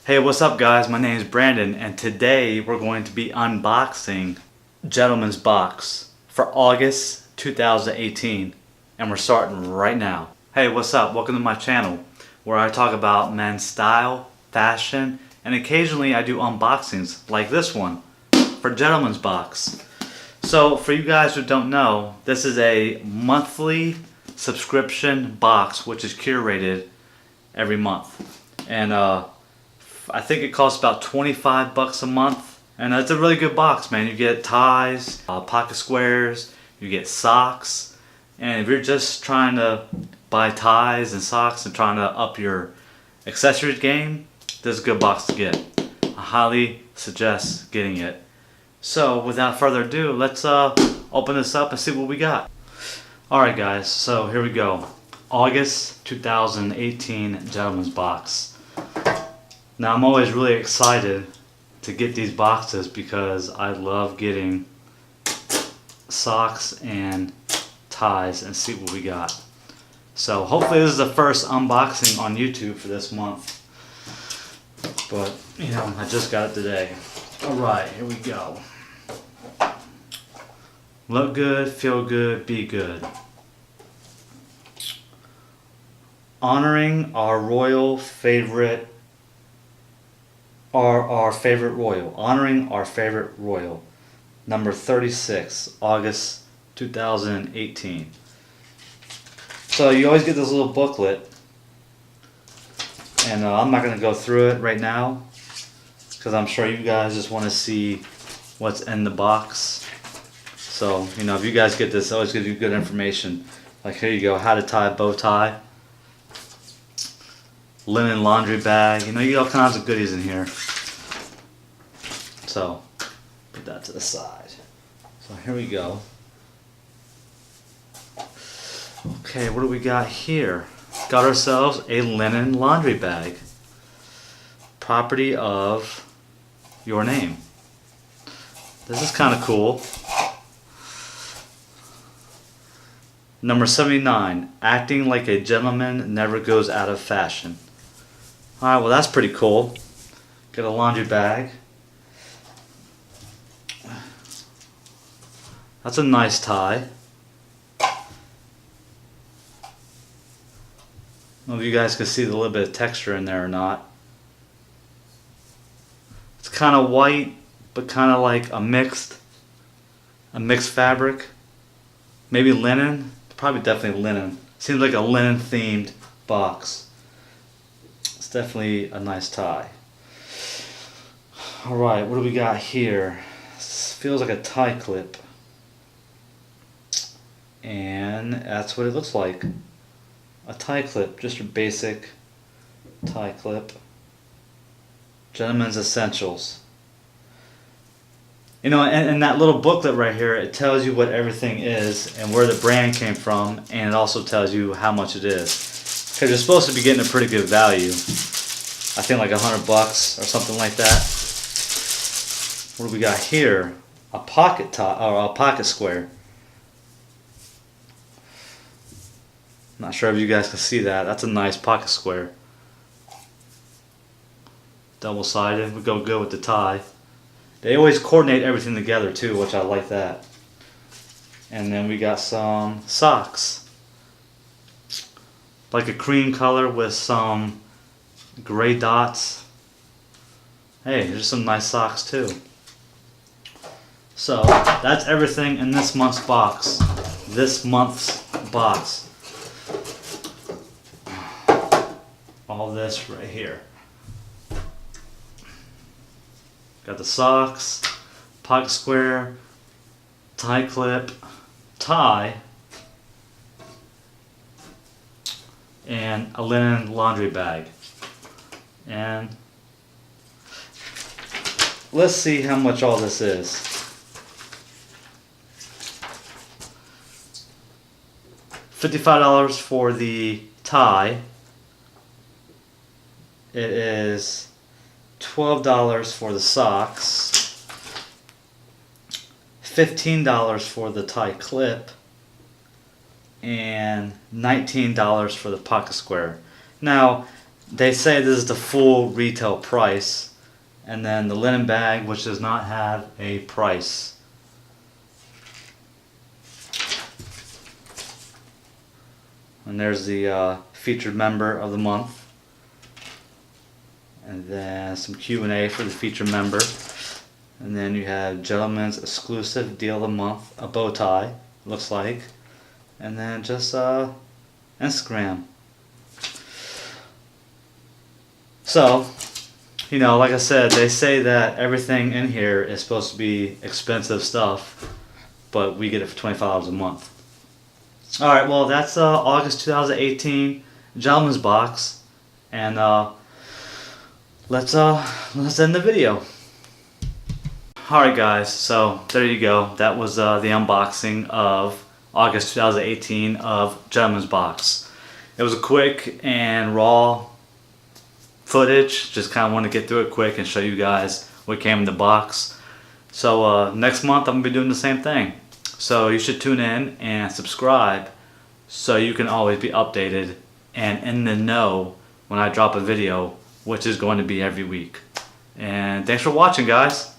Hey, what's up guys? My name is Brandon and today we're going to be unboxing Gentleman's Box for August 2018 and we're starting right now. Hey, what's up? Welcome to my channel where I talk about men's style, fashion, and occasionally I do unboxings like this one for Gentleman's Box. So for you guys who don't know, this is a monthly subscription box which is curated every month. And I think it costs about 25 bucks a month, and it's a really good box, man. You get ties, pocket squares, you get socks, and if you're just trying to buy ties and socks and trying to up your accessories game, this is a good box to get. I highly suggest getting it. So without further ado, let's open this up and see what we got. Alright guys, so here we go. August 2018 Gentleman's Box. Now I'm always really excited to get these boxes because I love getting socks and ties and see what we got. So hopefully this is the first unboxing on YouTube for this month. But, you know, I just got it today. Alright, here we go. Look good, feel good, be good. Honoring our favorite royal. Honoring our favorite royal. Number 36, August 2018. So you always get this little booklet. And I'm not going to go through it right now, because I'm sure you guys just want to see what's in the box. So, you know, if you guys get this, it always gives you good information. Like here you go, how to tie a bow tie. Linen laundry bag, you know, you get all kinds of goodies in here. So, put that to the side. So here we go. Okay, what do we got here? Got ourselves a linen laundry bag. Property of your name. This is kind of cool. Number 79, acting like a gentleman never goes out of fashion. Alright, well that's pretty cool. Get a laundry bag. That's a nice tie. I don't know if you guys can see the little bit of texture in there or not. It's kind of white, but kind of like a mixed fabric. Maybe linen. Probably definitely linen. Seems like a linen themed box. It's definitely a nice tie. Alright, what do we got here? This feels like a tie clip. And that's what it looks like. A tie clip, just a basic tie clip. Gentleman's Essentials. You know, and that little booklet right here, it tells you what everything is and where the brand came from, and it also tells you how much it is. Because you're supposed to be getting a pretty good value. I think like $100 or something like that. What do we got here? A pocket tie or a pocket square. Not sure if you guys can see that. That's a nice pocket square. Double-sided. Would go good with the tie. They always coordinate everything together too, which I like that. And then we got some socks. Like a cream color with some gray dots. Hey, there's some nice socks too. So, that's everything in this month's box. This month's box. All this right here. Got the socks, pocket square, tie clip, tie, and a linen laundry bag. And let's see how much all this is. $55 for the tie. It is $12 for the socks, $15 for the tie clip, and $19 for the pocket square. Now, They say this is the full retail price, and then the linen bag, which does not have a price. And there's the featured member of the month, and then some Q&A for the featured member, and then you have gentleman's exclusive deal of the month, a bow tie, looks like, and then just Instagram. So, you know, like I said, they say that everything in here is supposed to be expensive stuff, but we get it for $25 a month. Alright, well, that's August 2018 Gentleman's Box, and let's end the video. Alright guys, so there you go. That was the unboxing of August 2018 of Gentleman's Box. It was a quick and raw footage, just kind of want to get through it quick and show you guys what came in the box. So next month I'm going to be doing the same thing. So you should tune in and subscribe so you can always be updated and in the know when I drop a video, which is going to be every week. And thanks for watching, guys.